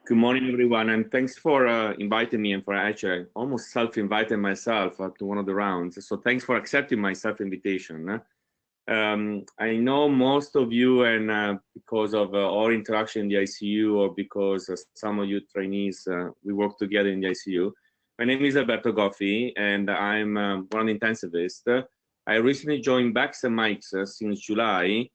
Good morning, everyone, and thanks for inviting me and for actually almost self-inviting myself to one of the rounds. So thanks for accepting my self-invitation. I know most of you, and because of our interaction in the ICU, or because some of you trainees, we work together in the ICU. My name is Alberto Goffi, and I'm one intensivist. I recently joined Baxter Mikes since July,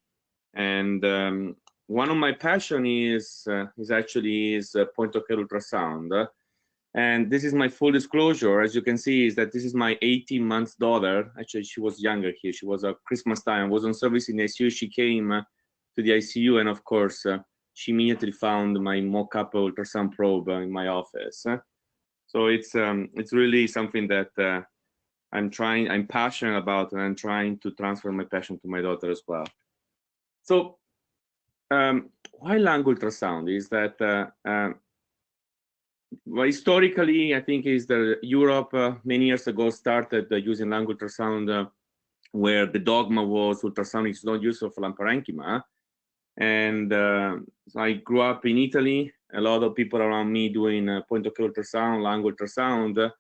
and one of my passion is actually point-of-care ultrasound, and this is my full disclosure. As you can see, is that this is my 18-month daughter. Actually, she was younger here. She was at Christmas time. Was on service in the ICU. She came to the ICU, and of course, she immediately found my mock-up ultrasound probe in my office. So it's really something that I'm passionate about, and I'm trying to transfer my passion to my daughter as well. So why lung ultrasound is that well, historically, I think is that Europe many years ago started using lung ultrasound, where the dogma was ultrasound is not useful for lung parenchyma. And so I grew up in Italy, a lot of people around me doing point-of-care ultrasound, lung ultrasound,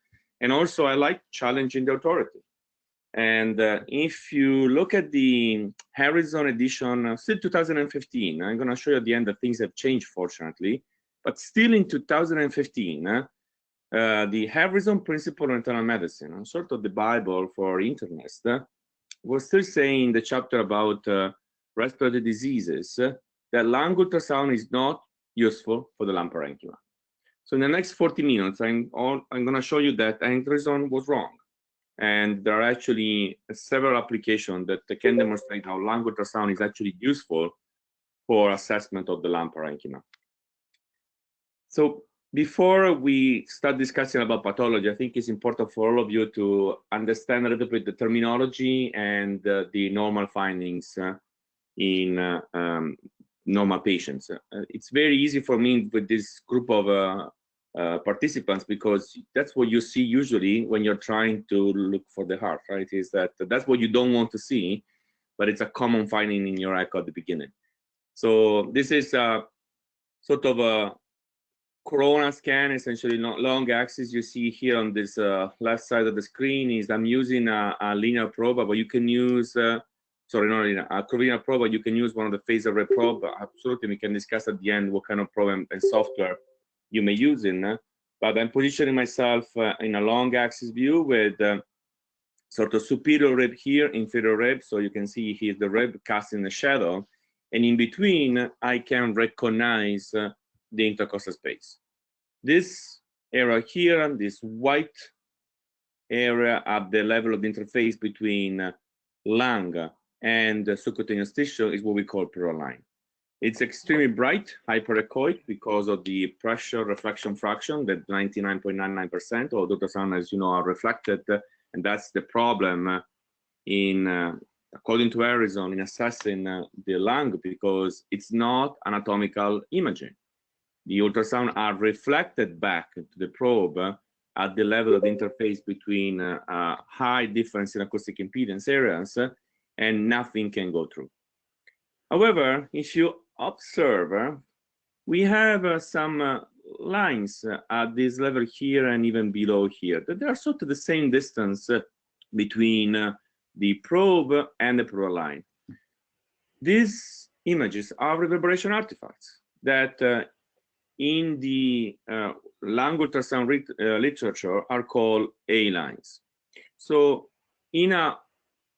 and also I like challenging the authority. And if you look at the Harrison edition, still 2015, I'm going to show you at the end that things have changed, fortunately. But still in 2015, the Harrison Principle of Internal Medicine, sort of the Bible for internists, was still saying in the chapter about respiratory diseases that lung ultrasound is not useful for the lung parenchyma. So in the next 40 minutes, I'm going to show you that Harrison was wrong. And there are actually several applications that can demonstrate how lung ultrasound is actually useful for assessment of the lung parenchyma. So before we start discussing about pathology, I think it's important for all of you to understand a little bit the terminology and the normal findings in normal patients. It's very easy for me with this group of participants, because that's what you see usually when you're trying to look for the heart, right? Is that's what you don't want to see, but it's a common finding in your echo at the beginning. So this is sort of a corona scan, essentially long axis. You see here on this left side of the screen is I'm using a linear probe, but you can use sorry, not linear, a curvilinear probe, but you can use one of the phase array probe. Absolutely, we can discuss at the end what kind of probe and software you may use in, but I'm positioning myself in a long axis view with sort of superior rib here, inferior rib. So you can see here the rib casting the shadow, and in between I can recognize the intercostal space. This area here, and this white area at the level of the interface between lung and subcutaneous tissue is what we call pleural line. It's extremely bright, hyperechoic, because of the pressure reflection fraction, that 99.99% of ultrasound, as you know, are reflected, and that's the problem in, according to Harrison, in assessing the lung, because it's not anatomical imaging. The ultrasound are reflected back to the probe at the level of the interface between high difference in acoustic impedance areas, and nothing can go through. However, if you observe, we have some lines at this level here and even below here, that they are sort of the same distance between the probe and the pleural line. These images are reverberation artifacts that in the lung ultrasound literature are called A lines. So in a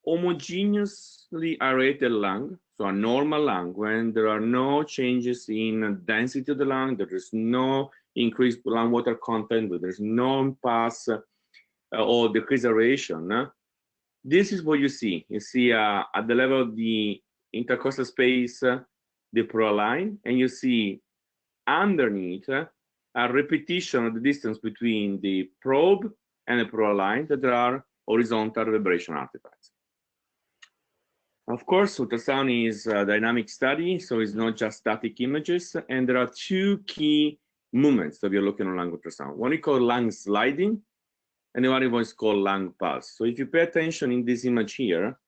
homogeneously aerated lung, so a normal lung, when there are no changes in density of the lung, there is no increased lung water content, there's no pass or decreased aeration, this is what you see. You see at the level of the intercostal space, the pleural line, and you see underneath a repetition of the distance between the probe and the pleural line, that there are horizontal reverberation artifacts. Of course, ultrasound is a dynamic study, so it's not just static images, and there are two key movements that we are looking at lung ultrasound. One is called lung sliding, and the other one is called lung pulse. So if you pay attention in this image here,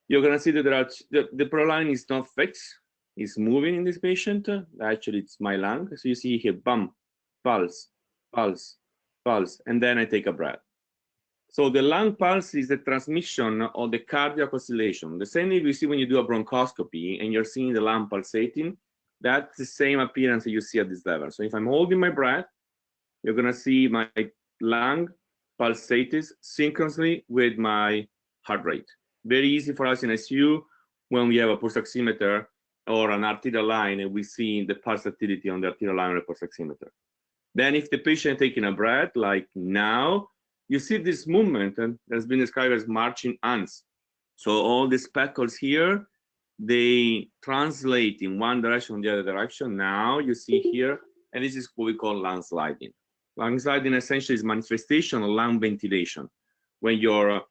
you're going to see that there are the pleural line is not fixed, is moving in this patient. Actually, it's my lung. So you see here, bump, pulse, pulse, pulse, and then I take a breath. So the lung pulse is the transmission of the cardiac oscillation. The same thing you see when you do a bronchoscopy and you're seeing the lung pulsating. That's the same appearance that you see at this level. So if I'm holding my breath, you're going to see my lung pulsates synchronously with my heart rate. Very easy for us in ICU when we have a pulse oximeter or an arterial line, and we see the pulse activity on the arterial line or the pulse oximeter. Then if the patient is taking a breath, like now, you see this movement that has been described as marching ants. So all the speckles here, they translate in one direction or the other direction. Now you see here, and this is what we call lung sliding. Lung sliding essentially is manifestation of lung ventilation. When your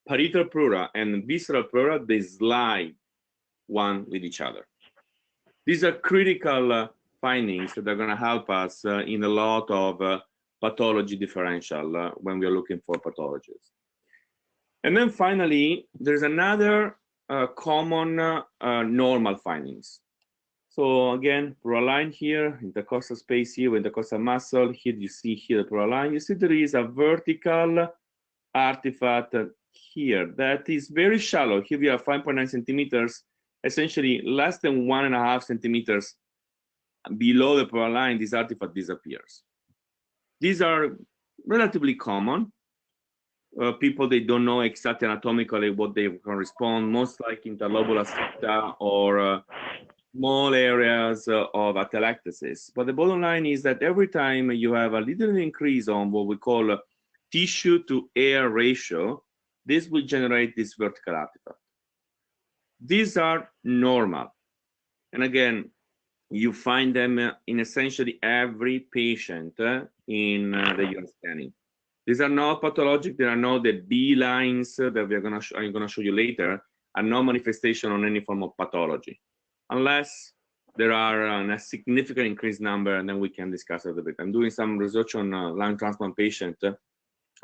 parietal pleura and visceral pleura, they slide one with each other. These are critical findings that are going to help us in a lot of pathology differential when we are looking for pathologies. And then finally, there's another common normal findings. So again, pleural line here, intercostal space here, intercostal muscle. Here you see here the pleural line. You see there is a vertical artifact here that is very shallow. Here we have 5.9 centimeters, essentially less than 1.5 centimeters below the pleural line. This artifact disappears. These are relatively common. People, they don't know exactly anatomically what they correspond, most like interlobular septa or small areas of atelectasis. But the bottom line is that every time you have a little increase on what we call tissue to air ratio, this will generate this vertical artifact. These are normal. And again, you find them in essentially every patient in that you're scanning. These are not pathologic. There are not the B lines that I'm going to show you later, are no manifestation on any form of pathology, unless there are a significant increased number, and then we can discuss it a little bit. I'm doing some research on lung transplant patient,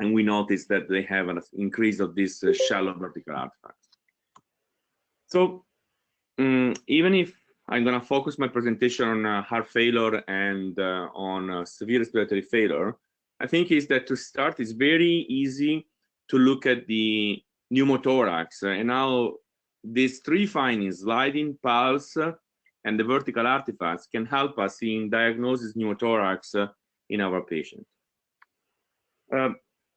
and we noticed that they have an increase of this shallow vertical artifacts. So even if I'm going to focus my presentation on heart failure and on severe respiratory failure, I think is that to start, it's very easy to look at the pneumothorax. And now these three findings, sliding, pulse, and the vertical artifacts, can help us in diagnosis pneumothorax in our patient.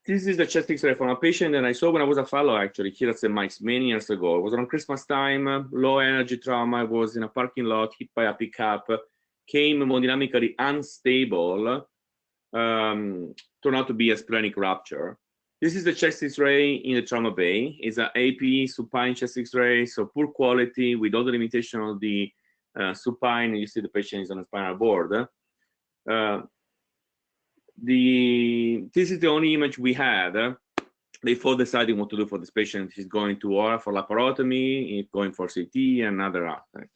This is the chest X-ray from a patient that I saw when I was a fellow, actually, here at St. Mike's many years ago. It was around Christmas time, low energy trauma. I was in a parking lot, hit by a pickup, came hemodynamically unstable, turned out to be a splenic rupture. This is the chest X-ray in the trauma bay. It's an AP supine chest X-ray, so poor quality with all the limitation of the supine. You see the patient is on a spinal board. This is the only image we had before deciding what to do for this patient. He's going to OR for laparotomy, he's going for CT, and another aspect.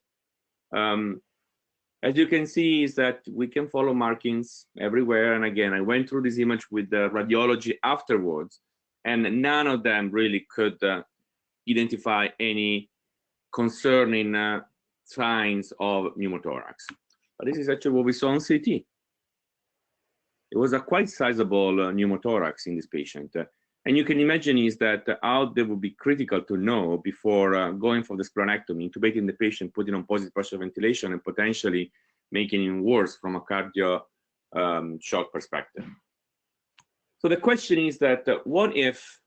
As you can see, is that we can follow markings everywhere. And again, I went through this image with the radiology afterwards, and none of them really could identify any concerning signs of pneumothorax. But this is actually what we saw on CT. It was a quite sizable pneumothorax in this patient. And you can imagine is that how that would be critical to know before going for the splenectomy, intubating the patient, putting on positive pressure ventilation, and potentially making it worse from a cardio shock perspective. So the question is that what if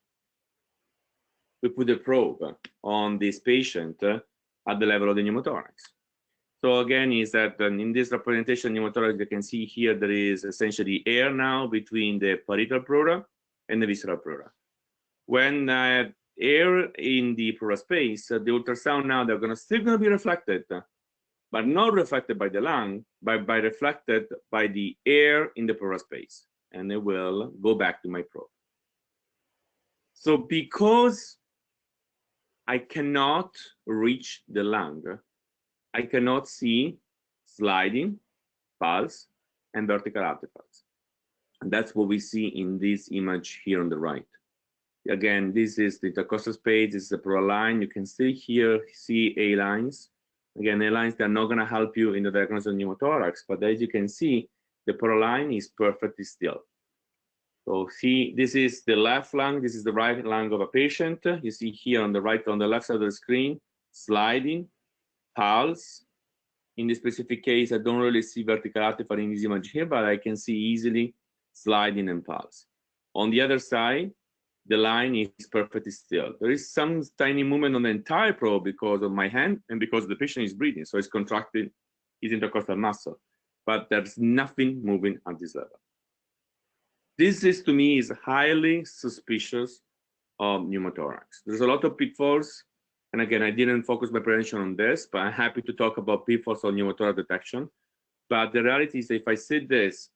we put a probe on this patient at the level of the pneumothorax? So again, is that in this representation pneumothorax, you can see here there is essentially air now between the parietal pleura and the visceral pleura. When air in the pleural space, the ultrasound now, they're still going to be reflected, but not reflected by the lung, but reflected by the air in the pleural space. And it will go back to my probe. So because I cannot reach the lung, I cannot see sliding, pulse, and vertical artifacts. And that's what we see in this image here on the right. Again, this is the intercostal space, this is the pleural line. You can still here see A lines. Again, the lines that are not going to help you in the diagnosis of pneumothorax, but as you can see, the portal line is perfectly still. So see, this is the left lung, this is the right lung of a patient. You see here on the right, on the left side of the screen, sliding, pulse. In this specific case, I don't really see vertical artifact in this image here, but I can see easily sliding and pulse. On the other side, the line is perfectly still. There is some tiny movement on the entire probe because of my hand and because the patient is breathing, so it's contracting his intercostal muscle, but there's nothing moving at this level. This is, to me, is highly suspicious of pneumothorax. There's a lot of pitfalls, and again, I didn't focus my presentation on this, but I'm happy to talk about pitfalls of pneumothorax detection. But the reality is that if I see this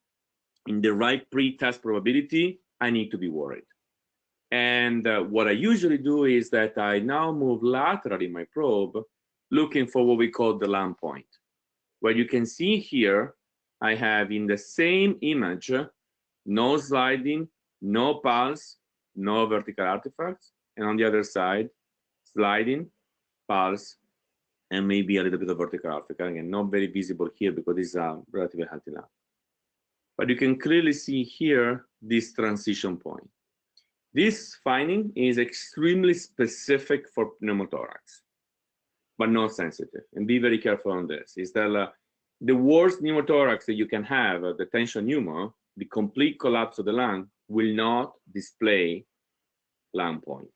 in the right pre-test probability, I need to be worried. And what I usually do is that I now move laterally my probe, looking for what we call the lung point. Where you can see here, I have in the same image, no sliding, no pulse, no vertical artifacts, and on the other side, sliding, pulse, and maybe a little bit of vertical artifact. Again, not very visible here because this is a relatively healthy lung. But you can clearly see here this transition point. This finding is extremely specific for pneumothorax, but not sensitive. And be very careful on this. Is that the worst pneumothorax that you can have, the tension pneumo, the complete collapse of the lung, will not display lung point.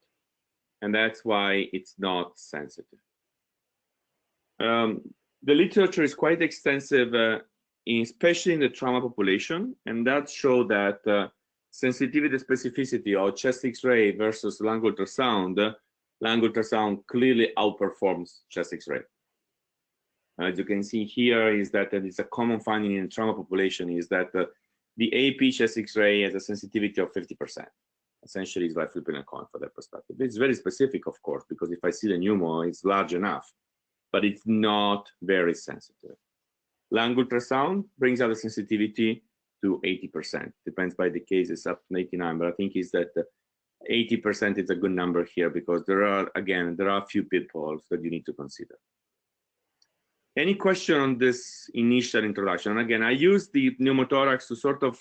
And that's why it's not sensitive. The literature is quite extensive, especially in the trauma population, and that shows that sensitivity and specificity of chest X-ray versus lung ultrasound clearly outperforms chest X-ray. As you can see here, is that it's a common finding in the trauma population is that the AP chest X-ray has a sensitivity of 50%. Essentially, it's like flipping a coin for that perspective. It's very specific, of course, because if I see the pneumo, it's large enough, but it's not very sensitive. Lung ultrasound brings out the sensitivity to 80%. Depends by the case, it's up to 89, but I think is that 80% is a good number here because there are a few pitfalls that you need to consider. Any question on this initial introduction? And again, I use the pneumothorax to sort of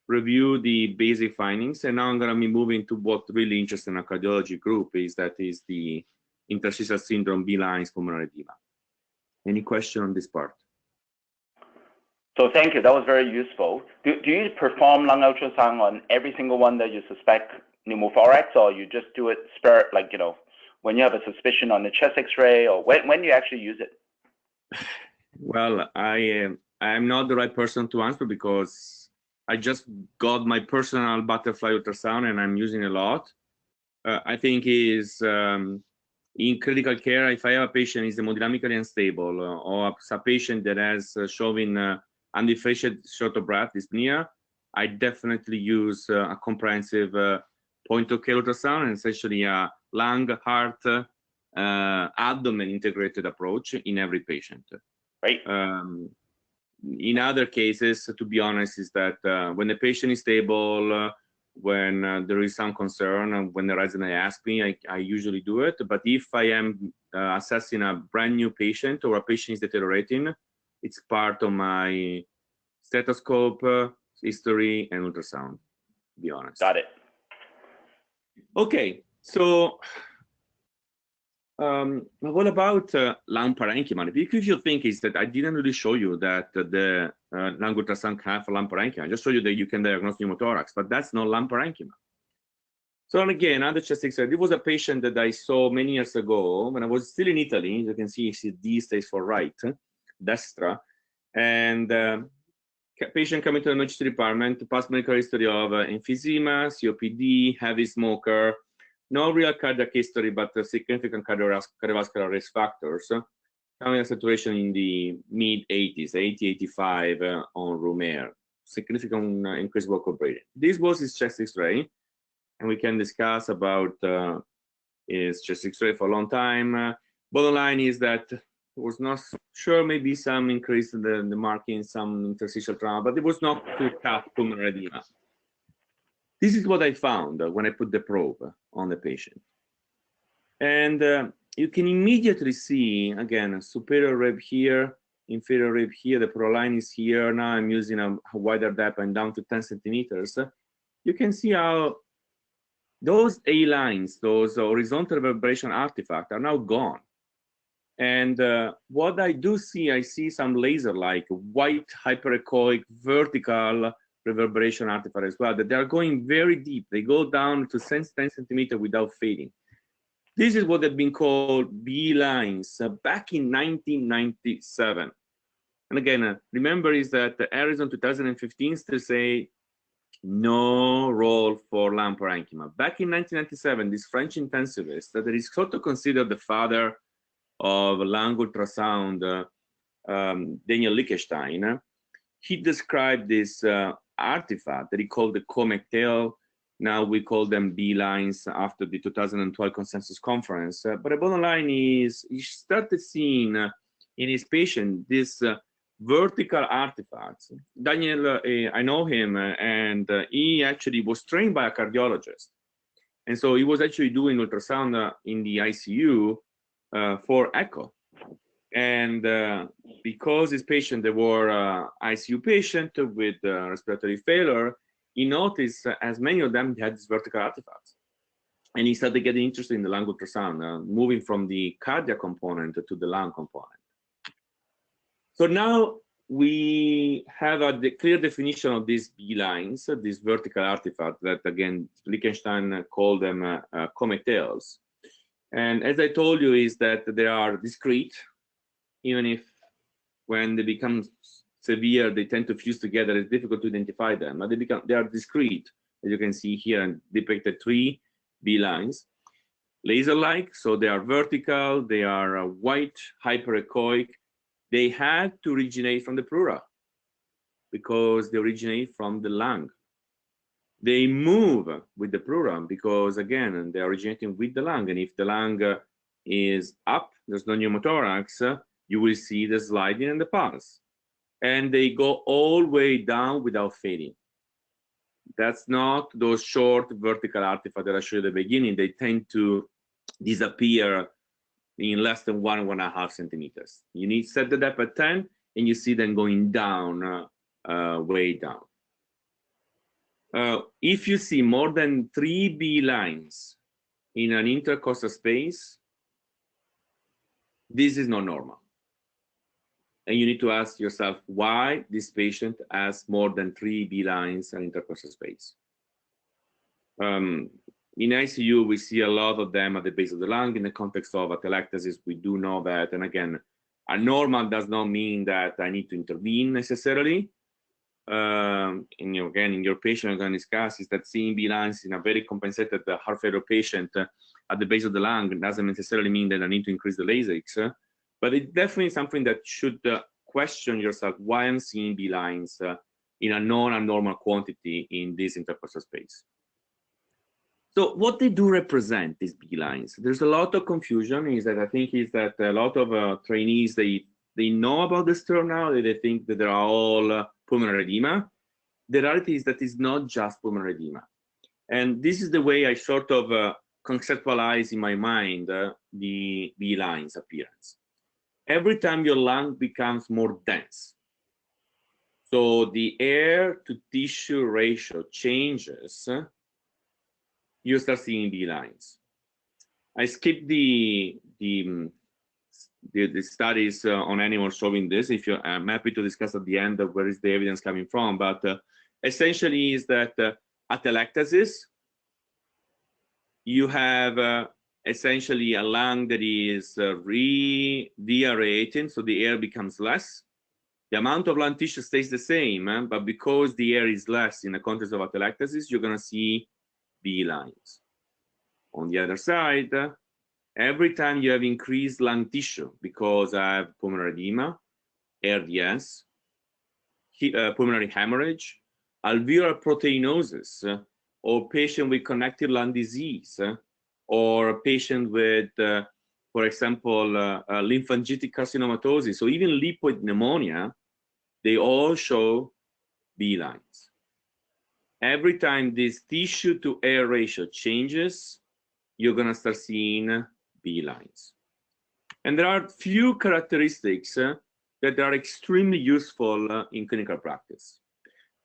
review the basic findings, and now I'm going to be moving to what really interests in a cardiology group is the interstitial syndrome, B-lines, pulmonary edema. Any question on this part? So thank you. That was very useful. Do you perform lung ultrasound on every single one that you suspect pneumothorax, or you just do it like, you know, when you have a suspicion on the chest X-ray, or when do you actually use it? Well, I am not the right person to answer because I just got my personal butterfly ultrasound and I'm using a lot. I think is in critical care, if I have a patient is hemodynamically unstable or a patient that has showing undifferentiated short of breath dyspnea, I definitely use a comprehensive point of care ultrasound and essentially a lung, heart, abdomen integrated approach in every patient. Right. In other cases, to be honest, is that when the patient is stable, when there is some concern, and when the resident asks me, I usually do it. But if I am assessing a brand new patient or a patient is deteriorating, it's part of my stethoscope, history, and ultrasound, to be honest. Got it. Okay, so what about lung parenchyma? The issue think is that I didn't really show you that the lung ultrasound can have a lung parenchyma. I just showed you that you can diagnose pneumothorax, but that's not lung parenchyma. So again, another chest X-ray. There was a patient that I saw many years ago when I was still in Italy. You can see D stays for right, destra, and patient coming to the emergency department, past medical history of emphysema, COPD, heavy smoker. No real cardiac history, but significant cardiovascular risk factors. Having a saturation in the mid-80s, 80, 85 on room air. Significant increased vocal breathing. This was his chest X-ray, and we can discuss about his chest X-ray for a long time. Bottom line is that it was not sure, maybe some increase in the marking, some interstitial trauma, but it was not too tough pulmonary edema. This is what I found when I put the probe on the patient. And you can immediately see, again, a superior rib here, inferior rib here, the proline is here. Now I'm using a wider depth and down to 10 centimeters. You can see how those A lines, those horizontal reverberation artifacts are now gone. And what I do see, I see some laser-like white hyperechoic vertical reverberation artifact as well, that they are going very deep. They go down to 10 centimeters without fading. This is what had been called B lines back in 1997. And again, remember is that Arizona 2015 still say no role for lung parenchyma. Back in 1997, this French intensivist that is sort of considered the father of lung ultrasound, Daniel Lichtenstein, he described this artifact that he called the comet tail. Now we call them B lines after the 2012 consensus conference. But the bottom line is he started seeing in his patient this vertical artifacts. Daniel, I know him, and he actually was trained by a cardiologist. And so he was actually doing ultrasound in the ICU for echo. And because his patient, they were ICU patient with respiratory failure, he noticed as many of them had these vertical artifacts. And he started getting interested in the lung ultrasound, moving from the cardiac component to the lung component. So now we have a clear definition of these B lines, these vertical artifacts that, again, Lichtenstein called them comet tails. And as I told you, is that they are discrete, even if when they become severe, they tend to fuse together. It's difficult to identify them, but they are discrete, as you can see here, and depicted 3 B lines. Laser-like, so they are vertical, they are white, hyperechoic. They had to originate from the pleura because they originate from the lung. They move with the pleura because, again, they're originating with the lung. And if the lung is up, there's no pneumothorax, you will see the sliding and the pulse. And they go all the way down without fading. That's not those short vertical artifacts that I showed at the beginning. They tend to disappear in less than 1.5 centimeters. You need to set the depth at 10, and you see them going down, way down. If you see more than 3 B lines in an intercostal space, this is not normal. And you need to ask yourself why this patient has more than 3 B lines in intercostal space. In ICU, we see a lot of them at the base of the lung. In the context of atelectasis, we do know that. And again, a normal does not mean that I need to intervene necessarily. Again, in your patient, I'm going to discuss is that seeing B lines in a very compensated heart failure patient at the base of the lung doesn't necessarily mean that I need to increase the lasix. But it's definitely something that should question yourself why I'm seeing B lines in a non-abnormal quantity in this intercostal space. So what they do represent, these B lines, there's a lot of confusion. Is that I think is that a lot of trainees, they know about this term now. They think that they are all pulmonary edema. The reality is that it's not just pulmonary edema. And this is the way I sort of conceptualize in my mind the B lines appearance. Every time your lung becomes more dense, so the air to tissue ratio changes, you start seeing B lines. I skipped the studies on animals showing this. If you're, I'm happy to discuss at the end of where is the evidence coming from, but essentially is that atelectasis, you have essentially a lung that is re-deaerating, so the air becomes less. The amount of lung tissue stays the same, but because the air is less in the context of atelectasis, you're going to see B lines. On the other side, every time you have increased lung tissue because I have pulmonary edema, ARDS, pulmonary hemorrhage, alveolar proteinosis, or patient with connective lung disease, or a patient with, for example, lymphangitic carcinomatosis, or even lipoid pneumonia, they all show B lines. Every time this tissue to air ratio changes, you're going to start seeing B lines. And there are few characteristics that are extremely useful in clinical practice.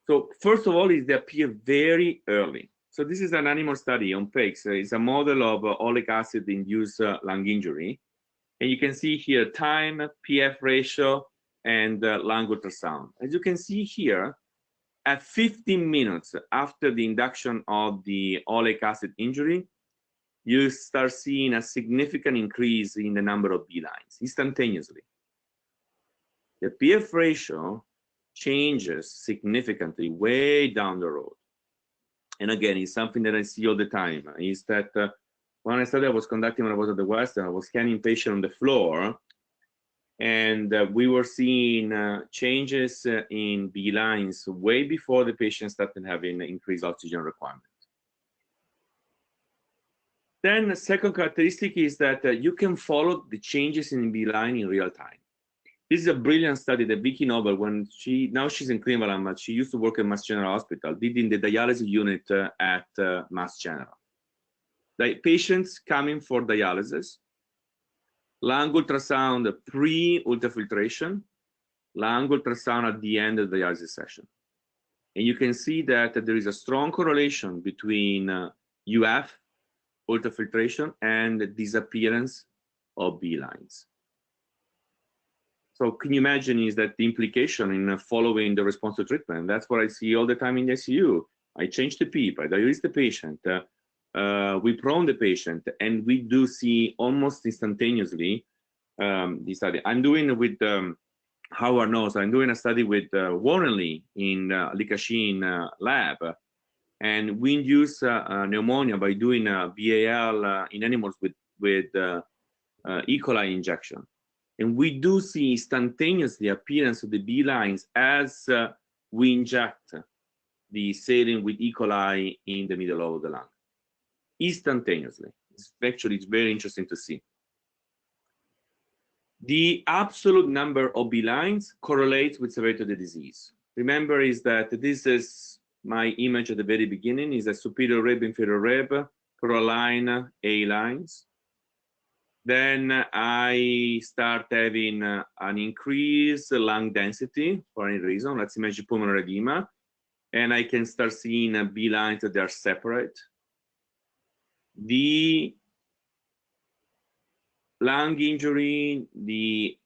So first of all, is they appear very early. So this is an animal study on pigs. It's a model of oleic acid-induced lung injury. And you can see here time, PF ratio, and lung ultrasound. As you can see here, at 15 minutes after the induction of the oleic acid injury, you start seeing a significant increase in the number of B lines instantaneously. The PF ratio changes significantly way down the road. And again, it's something that I see all the time, is that one study I was conducting when I was at the Western, I was scanning patients on the floor, and we were seeing changes in B lines way before the patient started having increased oxygen requirement. Then the second characteristic is that you can follow the changes in B line in real time. This is a brilliant study that Vicky Noble, now she's in Cleveland, but she used to work at Mass General Hospital, did in the dialysis unit at Mass General. The patients coming for dialysis, lung ultrasound pre-ultrafiltration, lung ultrasound at the end of the dialysis session. And you can see that there is a strong correlation between UF, ultrafiltration, and the disappearance of B lines. So can you imagine is that the implication in following the response to treatment? That's what I see all the time in the ICU. I change the PEEP, I dialyze the patient, we prone the patient, and we do see almost instantaneously the study. I'm doing with Howard knows, I'm doing a study with Warren Lee in Lee Kashin lab, and we induce pneumonia by doing BAL in animals with E. coli injection. And we do see instantaneously appearance of the B lines as we inject the saline with E. coli in the middle of the lung. Instantaneously. It's very interesting to see. The absolute number of B lines correlates with severity of the disease. Remember is that this is my image at the very beginning, is a superior rib, inferior rib, per line, A lines. Then I start having an increased lung density for any reason. Let's imagine pulmonary edema. And I can start seeing B lines that are separate. The lung injury, the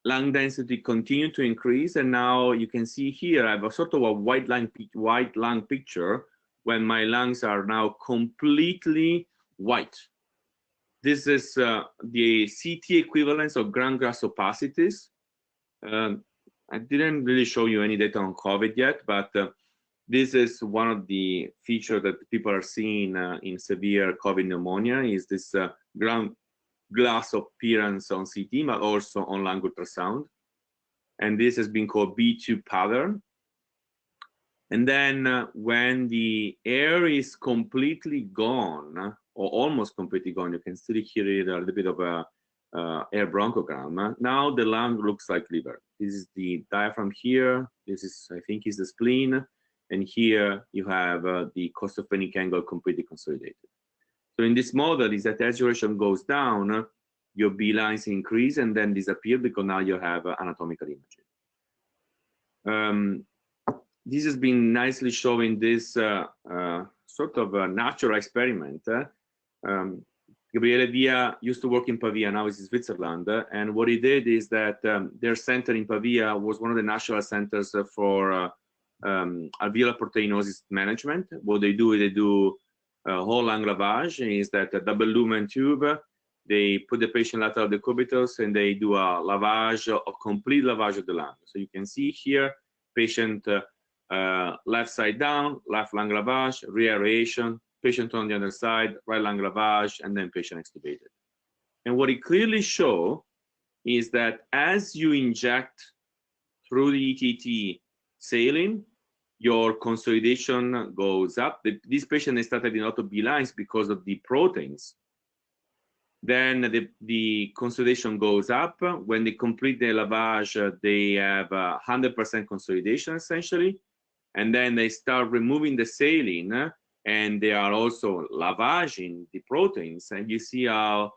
lung density continue to increase. And now you can see here, I have a sort of a white lung picture when my lungs are now completely white. This is the CT equivalence of ground-glass opacities. I didn't really show you any data on COVID yet, but this is one of the features that people are seeing in severe COVID pneumonia, is this ground-glass appearance on CT, but also on lung ultrasound. And this has been called B2 pattern. And then when the air is completely gone, or almost completely gone, you can still hear a little bit of a air bronchogram. Now the lung looks like liver. This is the diaphragm here. This is, I think, is the spleen. And here you have the costophrenic angle completely consolidated. So in this model, is that as duration goes down, your B lines increase and then disappear because now you have anatomical imaging. This has been nicely showing this sort of a natural experiment. Gabriele Via used to work in Pavia, now he's in Switzerland. And what he did is that their center in Pavia was one of the national centers for alveolar proteinosis management. What they do is they do whole lung lavage, is that a double lumen tube, they put the patient lateral decubitals and they do a lavage, a complete lavage of the lung. So you can see here, patient left side down, left lung lavage, reaeration, patient on the other side, right lung lavage, and then patient extubated. And what it clearly shows is that as you inject through the ETT saline, your consolidation goes up. This patient started in auto B lines because of the proteins. Then the consolidation goes up. When they complete the lavage, they have 100% consolidation essentially. And then they start removing the saline, and they are also lavaging the proteins. And you see how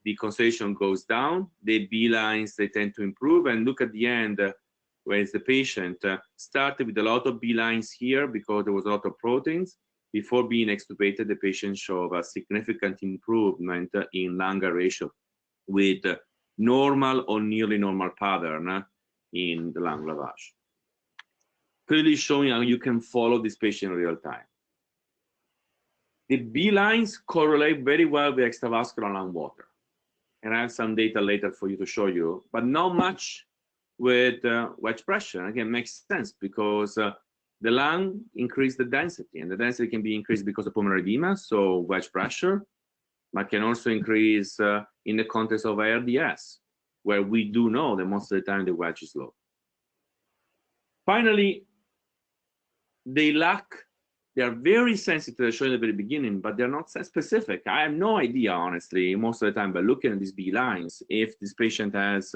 the consolidation goes down, the B lines, they tend to improve, and look at the end, where is the patient started with a lot of B lines here because there was a lot of proteins. Before being extubated, the patient showed a significant improvement in lung aeration with normal or nearly normal pattern in the lung lavage. Clearly showing how you can follow this patient in real time. The B lines correlate very well with extravascular lung water. And I have some data later for you to show you, but not much with wedge pressure. Again, makes sense because the lung increased the density, and the density can be increased because of pulmonary edema, so wedge pressure, but can also increase in the context of ARDS, where we do know that most of the time the wedge is low. Finally, they are very sensitive, as shown at the very beginning, but they're not specific. I have no idea, honestly, most of the time, by looking at these B lines, if this patient has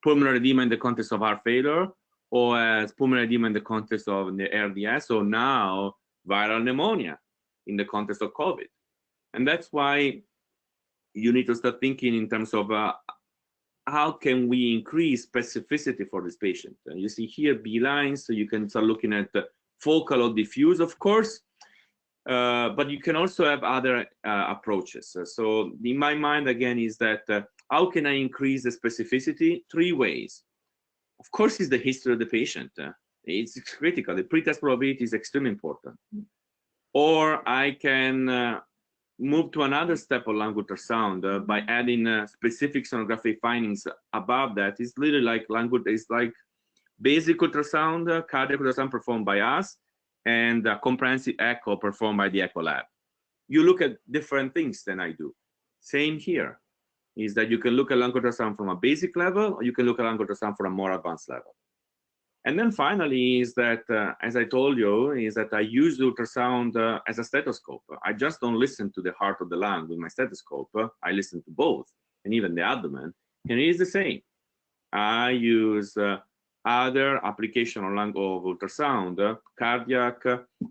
pulmonary edema in the context of heart failure, or as pulmonary edema in the context of the ARDS, or now viral pneumonia in the context of COVID. And that's why you need to start thinking in terms of how can we increase specificity for this patient. You see here B lines, so you can start looking at focal or diffuse, of course, but you can also have other approaches. So in my mind, again, is that how can I increase the specificity? 3 ways. Of course, is the history of the patient. It's critical. The pretest probability is extremely important. Or I can move to another step of lung ultrasound by adding specific sonographic findings above that. It's literally like it's like basic ultrasound, cardiac ultrasound performed by us, and comprehensive echo performed by the echo lab. You look at different things than I do. Same here. Is that you can look at lung ultrasound from a basic level, or you can look at lung ultrasound from a more advanced level. And then finally is that, as I told you, is that I use the ultrasound as a stethoscope. I just don't listen to the heart of the lung with my stethoscope. I listen to both, and even the abdomen, and it is the same. I use other application of lung of ultrasound, cardiac,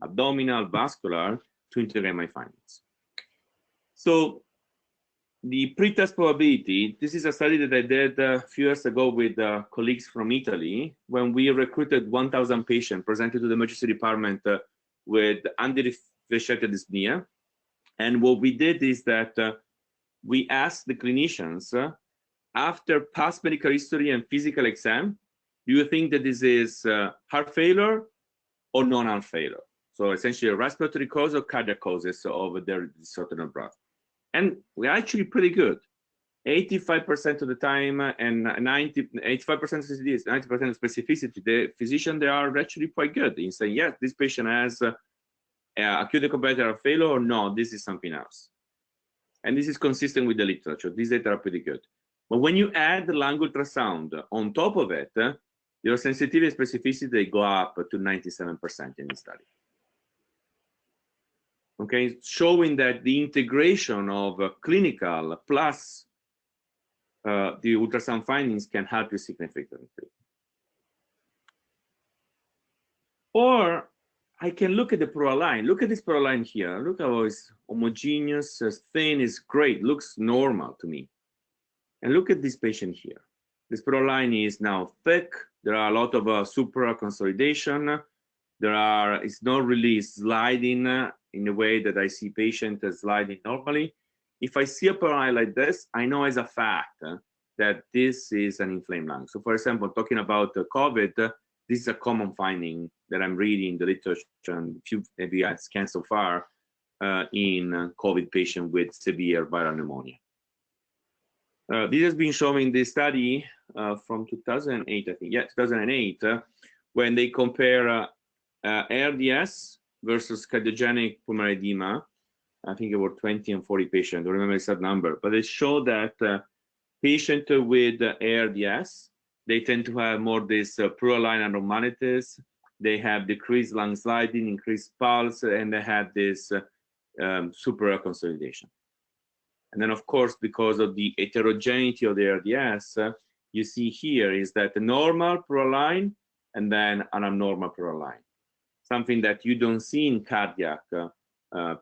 abdominal, vascular, to integrate my findings. So the pretest probability, this is a study that I did a few years ago with colleagues from Italy, when we recruited 1,000 patients presented to the emergency department with undifferentiated dyspnea. And what we did is that we asked the clinicians, after past medical history and physical exam, do you think that this is heart failure or non-heart failure? So essentially a respiratory cause or cardiac causes of their disordinary breath. And we're actually pretty good. 85% of the time and 85% sensitivity, 90% specificity. The physician, they are actually quite good in saying, yes, this patient has acute competitive failure, or no, this is something else. And this is consistent with the literature. These data are pretty good. But when you add the lung ultrasound on top of it, your sensitivity and specificity, they go up to 97% in the study. Okay, showing that the integration of clinical plus the ultrasound findings can help you significantly. Or I can look at the pleural line. Look at this pleural line here. Look how it's homogeneous, thin, is great, looks normal to me. And look at this patient here. This pleural line is now thick. There are a lot of supra consolidation. It's not really sliding in the way that I see patients sliding normally. If I see a pleural line like this, I know as a fact that this is an inflamed lung. So for example, talking about COVID, this is a common finding that I'm reading in the literature and few maybe I scanned so far in COVID patient with severe viral pneumonia. This has been shown in this study from 2008, I think, 2008, when they compare ARDS versus cardiogenic pulmonary edema. I think it were 20 and 40 patients, I don't remember the exact number, but they show that patients with ARDS, they tend to have more this pleural line abnormalities, they have decreased lung sliding, increased pulse, and they have this superior consolidation. And then, of course, because of the heterogeneity of the ARDS, you see here is that the normal pleural line and then an abnormal pleural line. Something that you don't see in cardiac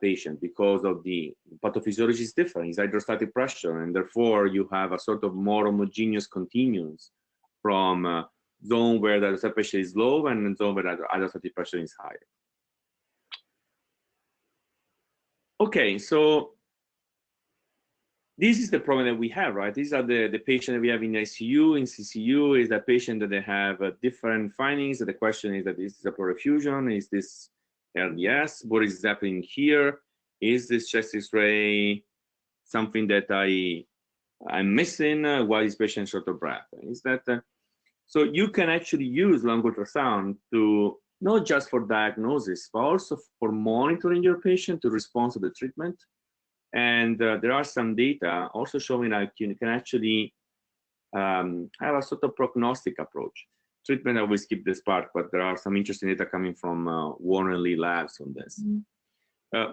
patient because of the pathophysiology is different. It's hydrostatic pressure, and therefore you have a sort of more homogeneous continuums from zone where the hydrostatic pressure is low and zone where the hydrostatic pressure is higher. Okay, so this is the problem that we have, right? These are the patient that we have in ICU, in CCU, is that patient that they have different findings. The question is that is this a perfusion? Is this RDS? What is happening here? Is this chest X-ray something that I'm missing? Why is patient short of breath? Is that so you can actually use lung ultrasound to not just for diagnosis, but also for monitoring your patient to respond to the treatment. And there are some data also showing that you can actually have a sort of prognostic approach. Treatment, I will skip this part, but there are some interesting data coming from Warren and Lee labs on this.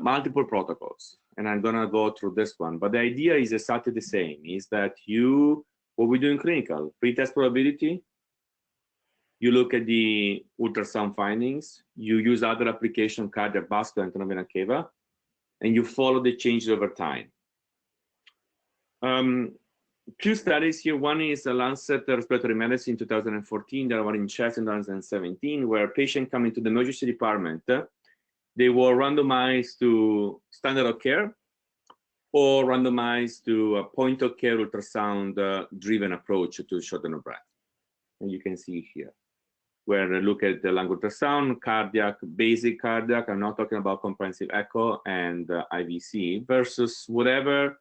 Multiple protocols, and I'm gonna go through this one, but the idea is exactly the same, is that what we do in clinical, pre-test probability, you look at the ultrasound findings, you use other application, cardiac, vascular, and vena cava, and you follow the changes over time. Two studies here. One is the Lancet Respiratory Medicine in 2014, the other one in Chest in 2017, where patients come into the emergency department. They were randomized to standard of care or randomized to a point of care ultrasound driven approach to shorten of breath. And you can see here, where they look at the lung ultrasound, cardiac, basic cardiac, I'm not talking about comprehensive echo and IVC, versus whatever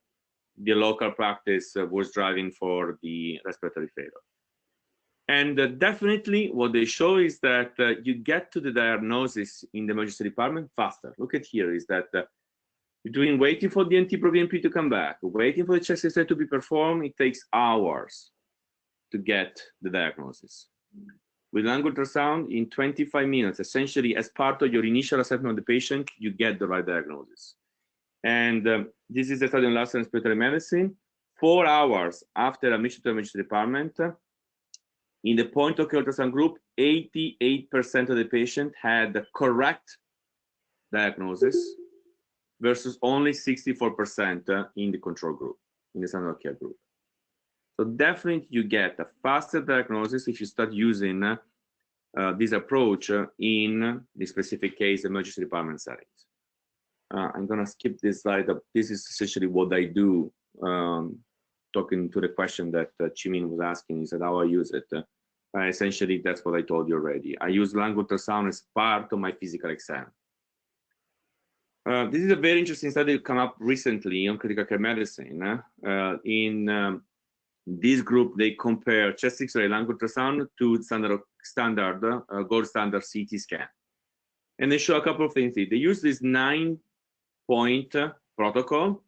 the local practice was driving for the respiratory failure. And definitely what they show is that you get to the diagnosis in the emergency department faster. Look at here, is that between waiting for the NT-proBNP to come back, waiting for the chest X-ray to be performed, it takes hours to get the diagnosis. With lung ultrasound, in 25 minutes, essentially as part of your initial assessment of the patient, you get the right diagnosis. And this is a study in Lancet Respiratory Medicine. 4 hours after admission to the emergency department, in the point of care ultrasound group, 88% of the patient had the correct diagnosis versus only 64% in the control group, in the standard of care group. So definitely you get a faster diagnosis if you start using this approach in the specific case emergency department settings. I'm gonna skip this slide. This is essentially what I do, talking to the question that Chimin was asking, is that how I use it. Essentially, that's what I told you already. I use lung ultrasound as part of my physical exam. This is a very interesting study that came up recently on critical care medicine. In this group, they compare chest X-ray lung ultrasound to gold standard CT scan. And they show a couple of things. They use this 9-point protocol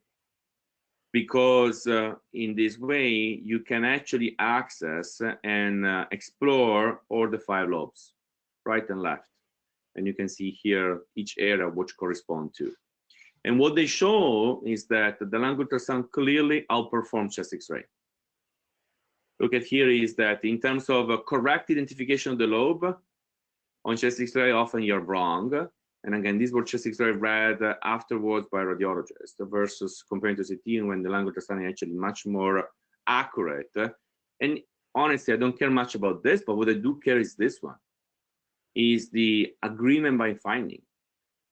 because in this way, you can actually access and explore all the 5 lobes, right and left. And you can see here each area which correspond to. And what they show is that the lung ultrasound clearly outperforms chest X-ray. Look at here is that in terms of correct identification of the lobe, on chest X-ray, often you're wrong. And again, these were chest X-ray read afterwards by radiologists versus comparing to CT, when the lung ultrasound is actually much more accurate. And honestly, I don't care much about this, but what I do care is this one, is the agreement by finding.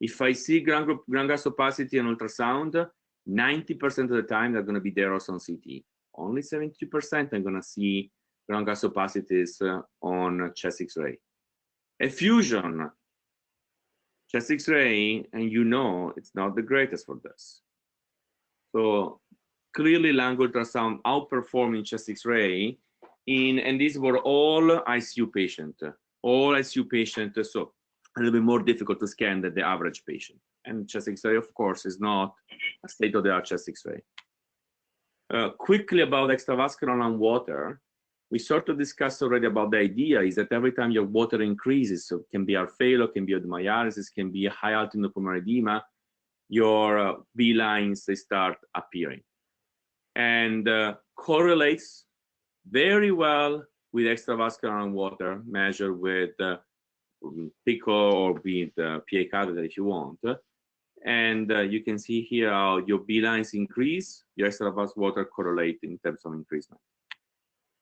If I see ground gas opacity on ultrasound, 90% of the time they're going to be there also on CT. Only 72% I'm going to see ground gas opacities on chest X-ray. Effusion, chest X-ray, and you know it's not the greatest for this. So clearly lung ultrasound outperforming chest X-ray and these were all ICU patients. All ICU patients, so a little bit more difficult to scan than the average patient. And chest X-ray, of course, is not a state-of-the-art chest X-ray. Quickly about extravascular lung water, we sort of discussed already about the idea is that every time your water increases, so it can be heart failure, can be dialysis, can be a high altitude pulmonary edema, your B lines, they start appearing. And correlates very well with extravascular lung water measured with PICO or with PA catheter if you want. And you can see here how your B lines increase, your extravascular water correlate in terms of increasement.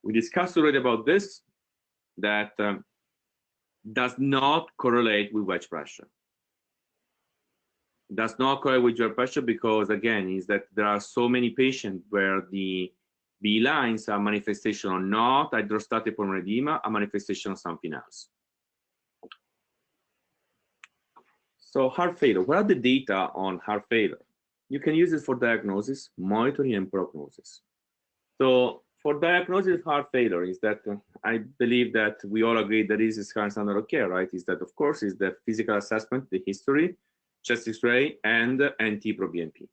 We discussed already about this, that does not correlate with wedge pressure. Does not correlate with wedge pressure because, again, is that there are so many patients where the B lines are manifestation of not hydrostatic pulmonary edema, a manifestation of something else. So heart failure, what are the data on heart failure? You can use it for diagnosis, monitoring, and prognosis. So for diagnosis of heart failure is that I believe that we all agree that this is current standard of care, right? Is that, of course, is the physical assessment, the history, chest X-ray, and NT-proBNP,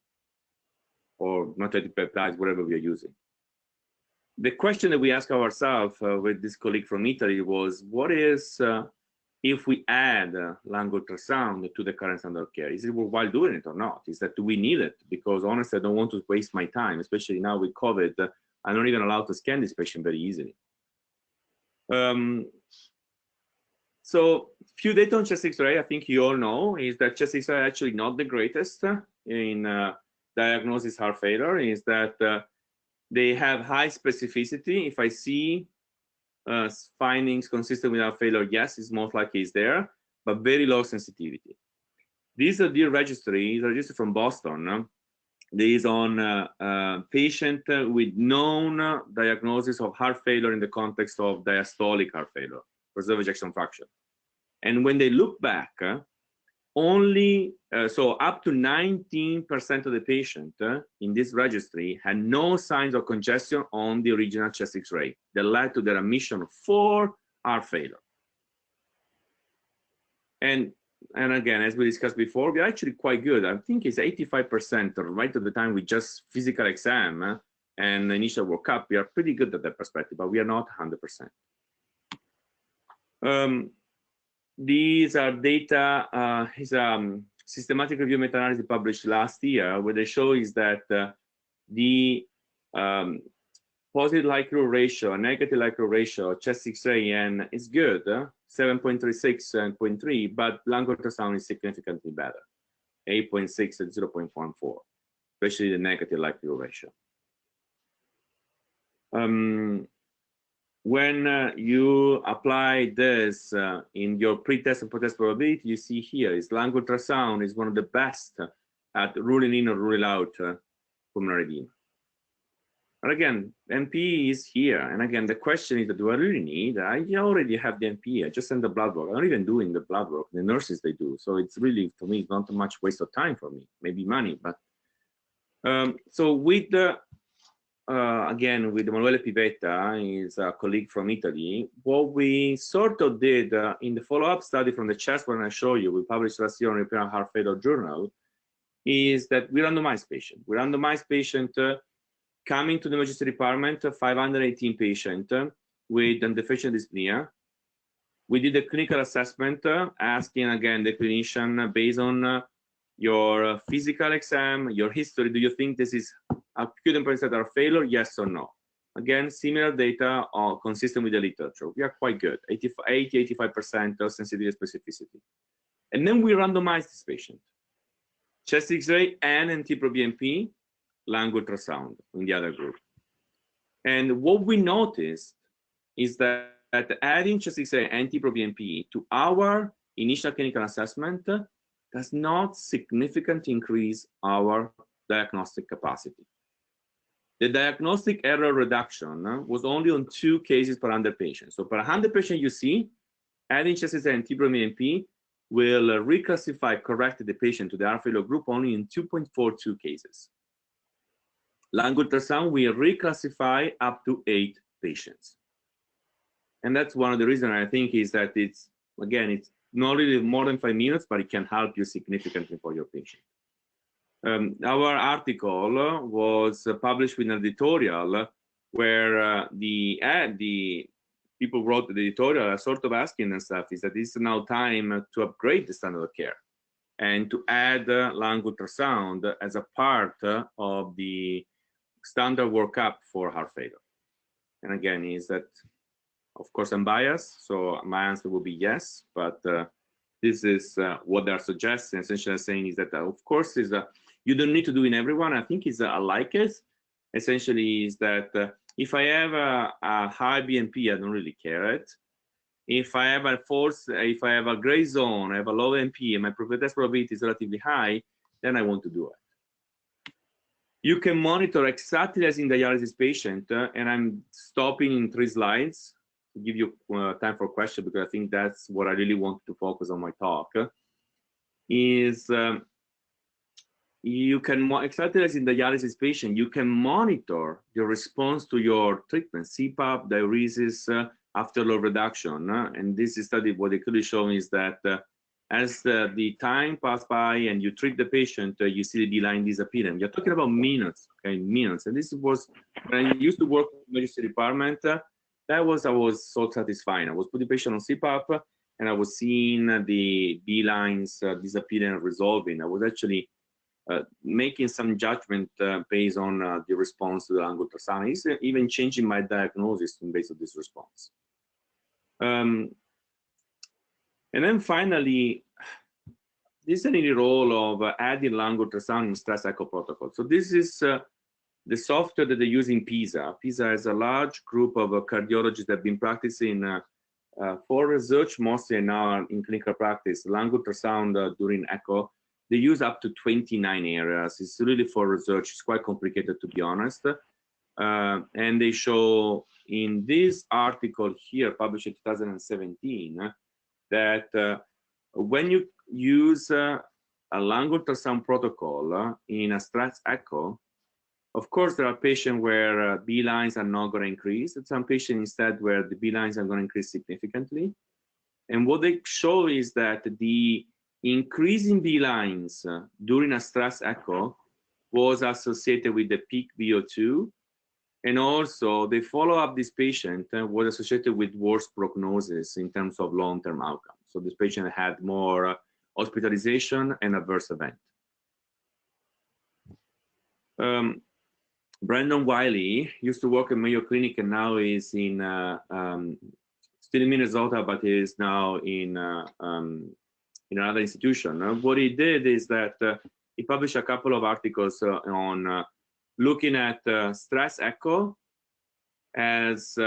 or natriuretic peptides, whatever we are using. The question that we ask ourselves with this colleague from Italy was, what is if we add lung ultrasound to the current standard of care? Is it worthwhile doing it or not? Is that, do we need it? Because honestly, I don't want to waste my time, especially now with COVID. I'm not even allowed to scan this patient very easily. So few data on chest X-ray, I think you all know, is that chest X-ray are actually not the greatest in diagnosis heart failure, is that they have high specificity. If I see findings consistent with heart failure, yes, it's most likely is there, but very low sensitivity. This is the registry, is a registry from Boston. There is on a patient with known diagnosis of heart failure in the context of diastolic heart failure, preserved ejection fraction. And when they look back, only, so up to 19% of the patient in this registry had no signs of congestion on the original chest X-ray that led to their admission for heart failure. And again, as we discussed before, we're actually quite good. I think it's 85% right at the time we just physical exam and initial workup. We are pretty good at that perspective, but we are not 100%. These are data, is a systematic review meta-analysis published last year, where they show is that the positive likelihood ratio, negative likelihood ratio, chest X-ray N is good, 7.36 and 0.3, but lung ultrasound is significantly better, 8.6 and 0.14, especially the negative likelihood ratio. When you apply this in your pre-test and post-test probability, you see here is lung ultrasound is one of the best at ruling in or ruling out pulmonary edema. And again, MP is here. And again, the question is, that do I really need? I already have the MP. I just send the blood work. I'm not even doing the blood work. The nurses, they do. So it's really, for me, it's not much waste of time for me. Maybe money, but so with the again, with Emanuele Pivetta, is a colleague from Italy, what we sort of did in the follow-up study from the chest one I show you, we published last year on European Heart Failure Journal, is that we randomized patient. We randomized patient coming to the emergency department, 518 patient with deficient dyspnea. We did a clinical assessment, asking again the clinician based on your physical exam, your history, do you think this is acute and persistent heart failure, yes or no? Again, similar data are consistent with the literature. We are quite good, 80–85% of sensitivity and specificity. And then we randomize this patient. Chest X-ray and NT-proBNP, lung ultrasound in the other group. And what we noticed is that adding chest X-ray and NT-proBNP to our initial clinical assessment does not significantly increase our diagnostic capacity. The diagnostic error reduction was only on 2 cases per 100 patients. So per 100 patients you see, adding chest X-ray and NT-proBNP will reclassify, correct the patient to the heart failure group only in 2.42 cases. Lung ultrasound will reclassify up to 8 patients. And that's one of the reasons I think is that it's, again, it's not really more than 5 minutes, but it can help you significantly for your patient. Our article was published with an editorial where the people wrote the editorial sort of asking themselves is that it's now time to upgrade the standard of care and to add lung ultrasound as a part of the standard workup for heart failure. And again, is that, of course, I'm biased, so my answer will be yes, but This is what they're suggesting. Essentially saying is that, of course, you don't need to do in everyone. I think I like it. Essentially is that if I have a high BNP, I don't really care it. If I have if I have a gray zone, I have a low NP, and my test probability is relatively high, then I want to do it. You can monitor exactly as in dialysis patient, and I'm stopping in 3 slides to give you time for question, because I think that's what I really want to focus on my talk. Is you can, exactly as in dialysis patient, you can monitor your response to your treatment, CPAP, diuresis, afterload reduction. And this study, what they clearly show is that as the time passes by and you treat the patient, you see the D-line disappearing. You're talking about minutes, okay, minutes. And this was, when I used to work in the emergency department, I was so satisfying. I was putting patient on CPAP, and I was seeing the B-lines disappearing and resolving. I was actually making some judgment based on the response to the lung ultrasound. It's even changing my diagnosis based on this response. And then finally, this is the role of adding lung ultrasound in stress echo protocol. So this is the software that they use in PISA. PISA has a large group of cardiologists that have been practicing for research, mostly now in clinical practice, lung ultrasound during echo. They use up to 29 areas. It's really for research. It's quite complicated, to be honest. And they show in this article here, published in 2017, that when you use a lung ultrasound protocol in a stress echo, of course, there are patients where B lines are not going to increase, and some patients instead where the B lines are going to increase significantly. And what they show is that the increasing B lines during a stress echo was associated with the peak VO2, and also the follow-up this patient was associated with worse prognosis in terms of long-term outcomes. So this patient had more hospitalization and adverse event. Brandon Wiley used to work at Mayo Clinic and now is in still in Minnesota, but is now in another institution. What he did is that he published a couple of articles on looking at stress echo as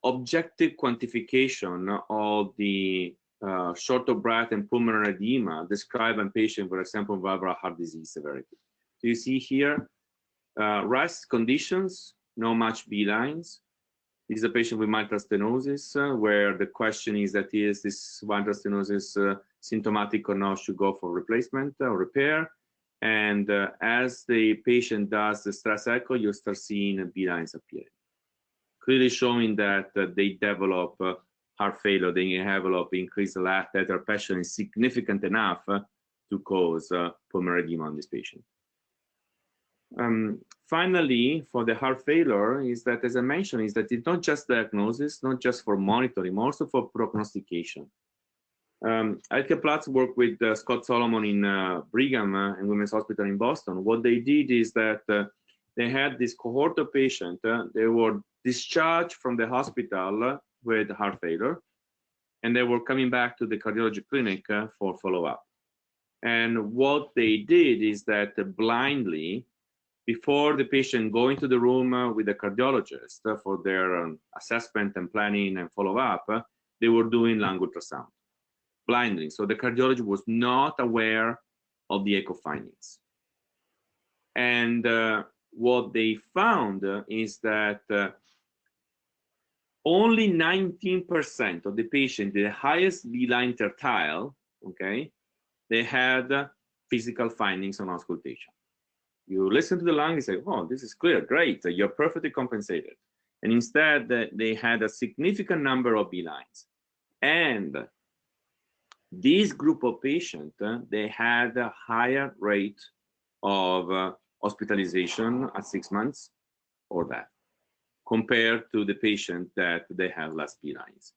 objective quantification of the short of breath and pulmonary edema described in patients, for example, valvular heart disease severity. So you see here, rest conditions, no much B lines. This is a patient with mitral stenosis, where the question is that is this mitral stenosis symptomatic or not, should go for replacement or repair. And as the patient does the stress echo, you start seeing B lines appearing, clearly showing that they develop heart failure, they develop increased left atrial pressure is significant enough to cause pulmonary edema on this patient. Finally, for the heart failure, is that, as I mentioned, is that it's not just diagnosis, not just for monitoring, also for prognostication. Elke Platz worked with Scott Solomon in Brigham and Women's Hospital in Boston. What they did is that they had this cohort of patients. They were discharged from the hospital with heart failure, and they were coming back to the cardiology clinic for follow-up. And what they did is that blindly, before the patient going to the room with the cardiologist for their assessment and planning and follow-up, they were doing lung ultrasound blindly. So the cardiologist was not aware of the echo findings. And what they found is that only 19% of the patient, the highest B-line tertile, okay, they had physical findings on auscultation. You listen to the lung and say, oh, this is clear, great, you're perfectly compensated. And instead, they had a significant number of B-lines. And this group of patients, they had a higher rate of hospitalization at 6 months or that, compared to the patient that they have less B-lines.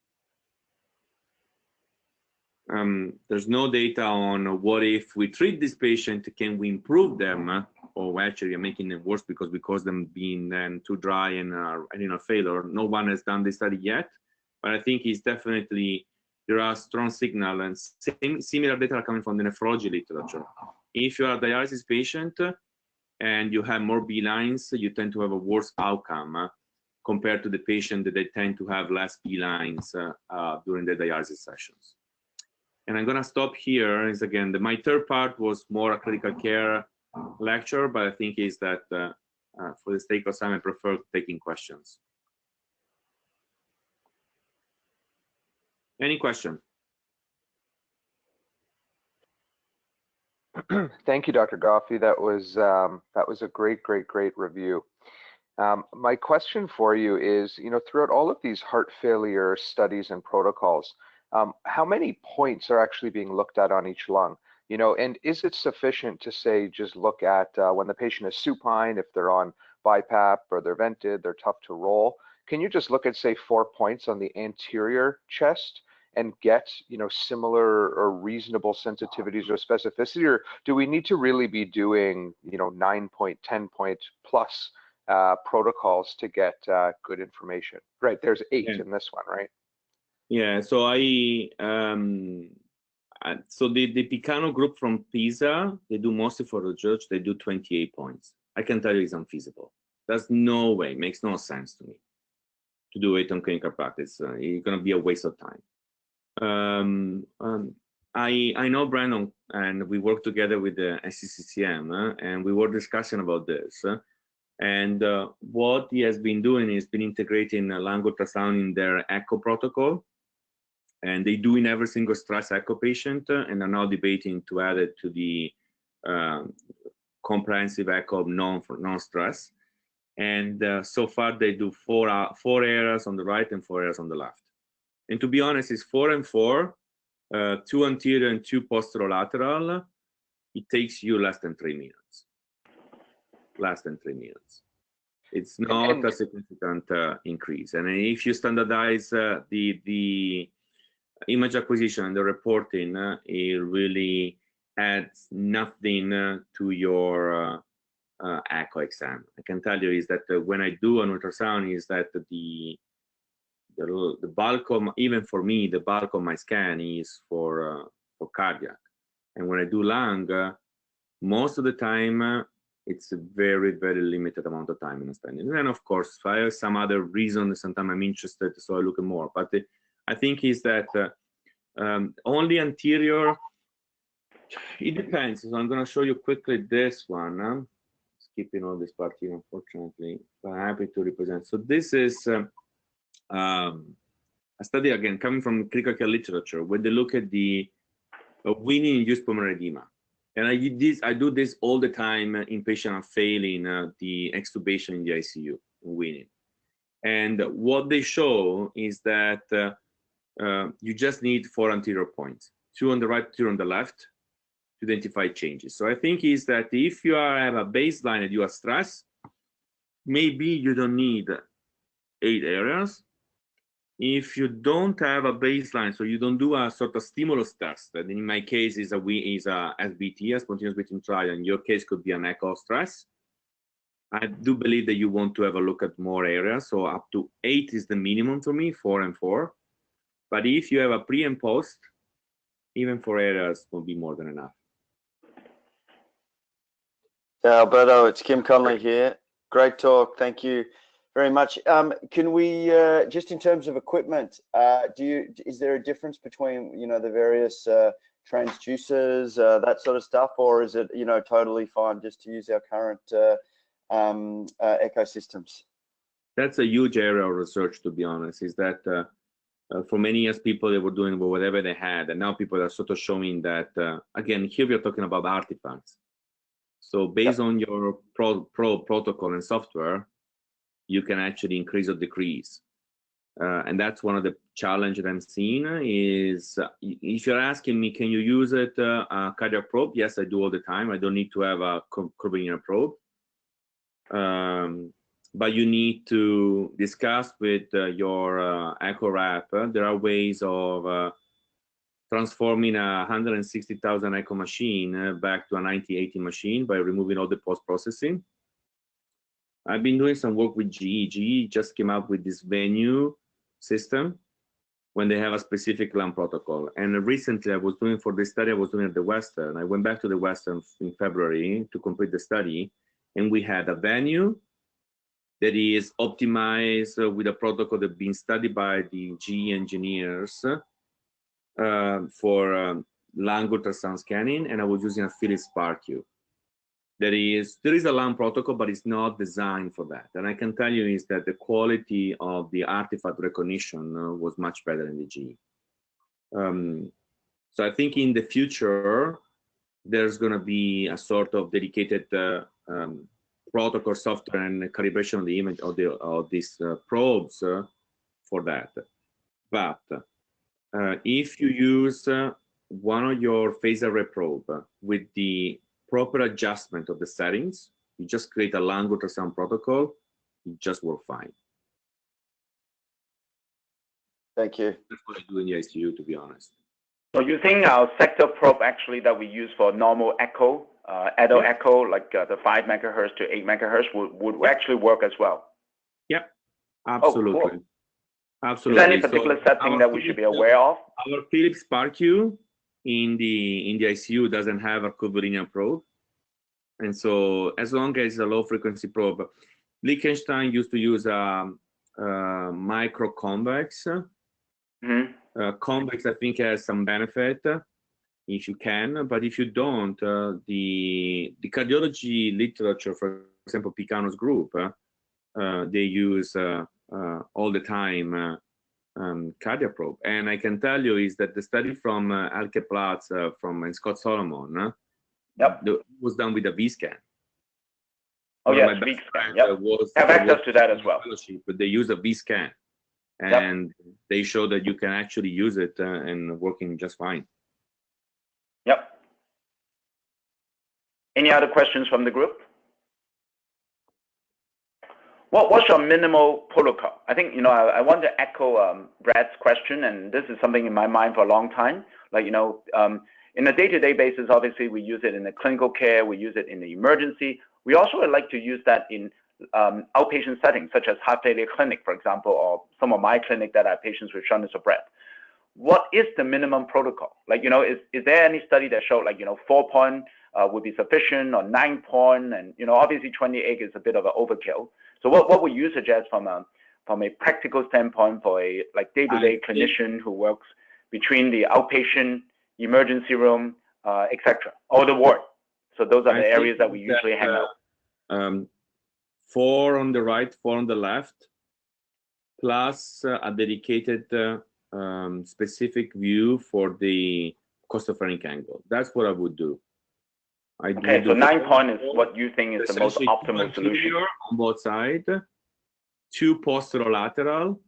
There's no data on what if we treat this patient, can we improve them, or actually are making them worse because we cause them being then too dry and renal failure. No one has done this study yet, but I think it's definitely there are strong signal, and similar data are coming from the nephrology literature. If you are a dialysis patient and you have more B lines, you tend to have a worse outcome compared to the patient that they tend to have less B lines during the dialysis sessions. And I'm going to stop here. Is again, my third part was more a critical care lecture, but I think is that for the sake of time, I prefer taking questions. Any question? Thank you, Dr. Goffi. That was a great review. My question for you is, throughout all of these heart failure studies and protocols, how many points are actually being looked at on each lung? And is it sufficient to say just look at when the patient is supine, if they're on BiPAP or they're vented, they're tough to roll? Can you just look at, say, 4 points on the anterior chest and get, similar or reasonable sensitivities or specificity, or do we need to really be doing, 9-point, 10-point plus protocols to get good information? Right, there's 8 in this one, right? Yeah, so so the Picano group from Pisa, they do mostly for the church, they do 28 points. I can tell you it's unfeasible. There's no way, makes no sense to me to do it on clinical practice. It's gonna be a waste of time. I know Brandon, and we work together with the SCCM, and we were discussing about this. And what he has been doing is been integrating lung ultrasound in their echo protocol, and they do in every single stress echo patient, and are now debating to add it to the comprehensive echo of non-stress. And so far they do four areas on the right and 4 areas on the left. And to be honest, it's 4 and 4, 2 anterior and 2 posterolateral. It takes you less than 3 minutes. Less than 3 minutes. It's not a significant increase. And if you standardize the image acquisition and the reporting, it really adds nothing to your echo exam. I can tell you is that when I do an ultrasound, is that the bulk of, even for me, the bulk of my scan is for cardiac. And when I do lung, most of the time, it's a very limited amount of time in spending. And then, of course, if I have some other reason, sometimes I'm interested, so I look at more. But I think is that only anterior, it depends. So I'm going to show you quickly this one. Skipping all this part here, unfortunately, but I'm happy to represent. So this is a study, again, coming from critical care literature, where they look at the Winning-induced pulmonary edema. And I do this all the time in patients failing the extubation in the ICU, Winning. And what they show is that you just need 4 anterior points, 2 on the right, 2 on the left, to identify changes. So I think is that if you have a baseline and you are stressed, maybe you don't need 8 areas. If you don't have a baseline, so you don't do a sort of stimulus test, that in my case is a SBT, a spontaneous breathing trial, in your case could be an echo stress, I do believe that you want to have a look at more areas. So up to 8 is the minimum for me, 4 and 4. But if you have a pre and post, even 4 areas will be more than enough. Alberto, it's Kim Conley here. Great talk. Thank you very much. Can we, just in terms of equipment, is there a difference between, the various transducers, that sort of stuff, or is it, totally fine just to use our current ecosystems? That's a huge area of research, to be honest, is that for many years, people, they were doing whatever they had, and now people are sort of showing that, again, here we're talking about artifacts. So based on your protocol and software, you can actually increase or decrease. And that's one of the challenges that I'm seeing is, if you're asking me, can you use it, a cardiac probe? Yes, I do all the time. I don't need to have a curvilinear probe. But you need to discuss with your echo rep. There are ways of transforming a 160,000 echo machine back to a 9080 machine by removing all the post-processing. I've been doing some work with GE. GE just came up with this venue system, when they have a specific lung protocol. And recently I was doing for this study, I was doing at the Western. I went back to the Western in February to complete the study, and we had a venue that is optimized with a protocol that's been studied by the GE engineers for lung ultrasound scanning, and I was using a Philips SparkQ. There is a lung protocol, but it's not designed for that. And I can tell you is that the quality of the artifact recognition was much better in the GE. So I think in the future, there's going to be a sort of dedicated protocol software and calibration of the image of these probes for that. But if you use one of your phase array probe with the proper adjustment of the settings, you just create a lung ultrasound protocol, it just works fine. Thank you. That's what I do in the ICU, to be honest. So you think our sector probe actually that we use for normal echo, adult echo, like the 5 megahertz to 8 megahertz would actually work as well? Yep, absolutely. Oh, cool. Absolutely. Is there any particular setting that we should be aware of? Our Philips SparkQ in the ICU doesn't have a curvilinear probe, and so as long as it's a low frequency probe, Liechtenstein used to use a micro convex. Convex, I think, has some benefit if you can, but if you don't, the cardiology literature, for example, Picano's group, they use all the time cardiac probe. And I can tell you is that the study from Alke Platz and Scott Solomon was done with a V-scan. Oh, yes, V-scan. Yep. Have access to that as well. But they use a V-scan, and they show that you can actually use it and working just fine. Yep. Any other questions from the group? What's your minimal protocol? I think, I want to echo Brad's question, and this is something in my mind for a long time. Like, in a day-to-day basis, obviously, we use it in the clinical care, we use it in the emergency. We also would like to use that in outpatient settings, such as heart failure clinic, for example, or some of my clinic that have patients with shortness of breath. What is the minimum protocol? Like, is there any study that showed, like, 4 point would be sufficient, or 9 point, and, obviously 28 is a bit of an overkill. So what would you suggest from a practical standpoint for a day-to-day clinician who works between the outpatient, emergency room, etc., or the ward? So those are the areas that we usually hang out. 4 on the right, 4 on the left, plus a dedicated specific view for the costophrenic angle. That's what I would do. Okay, so 9 point is what you think is the most optimal solution. On both sides, 2 posterolateral,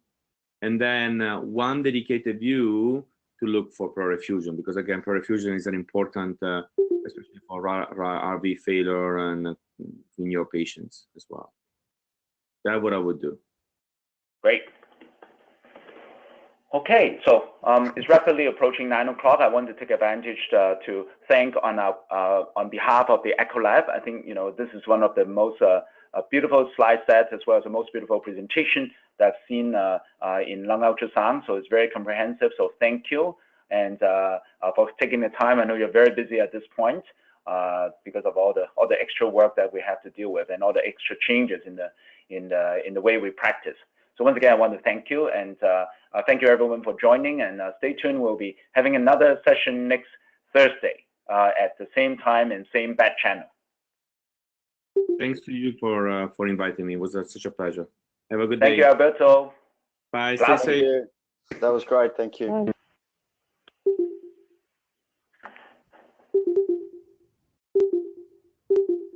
and then 1 dedicated view to look for pleural-effusion, because again, pleural-effusion is an important, especially for RV failure and in your patients as well. That's what I would do. Great. Okay, so it's rapidly approaching 9 o'clock. I want to take advantage to thank on behalf of the Echo Lab. I think this is one of the most beautiful slide sets, as well as the most beautiful presentation that I've seen in lung ultrasound. So it's very comprehensive. So thank you, and for taking the time. I know you're very busy at this point because of all the extra work that we have to deal with and all the extra changes in the way we practice. So once again, I want to thank you, and thank you everyone for joining, and stay tuned. We'll be having another session next Thursday at the same time and same bat channel. Thanks to you for inviting me. It was such a pleasure. Have a good day. Thank you, Alberto. Bye. Stay safe. That was great. Thank you. Bye.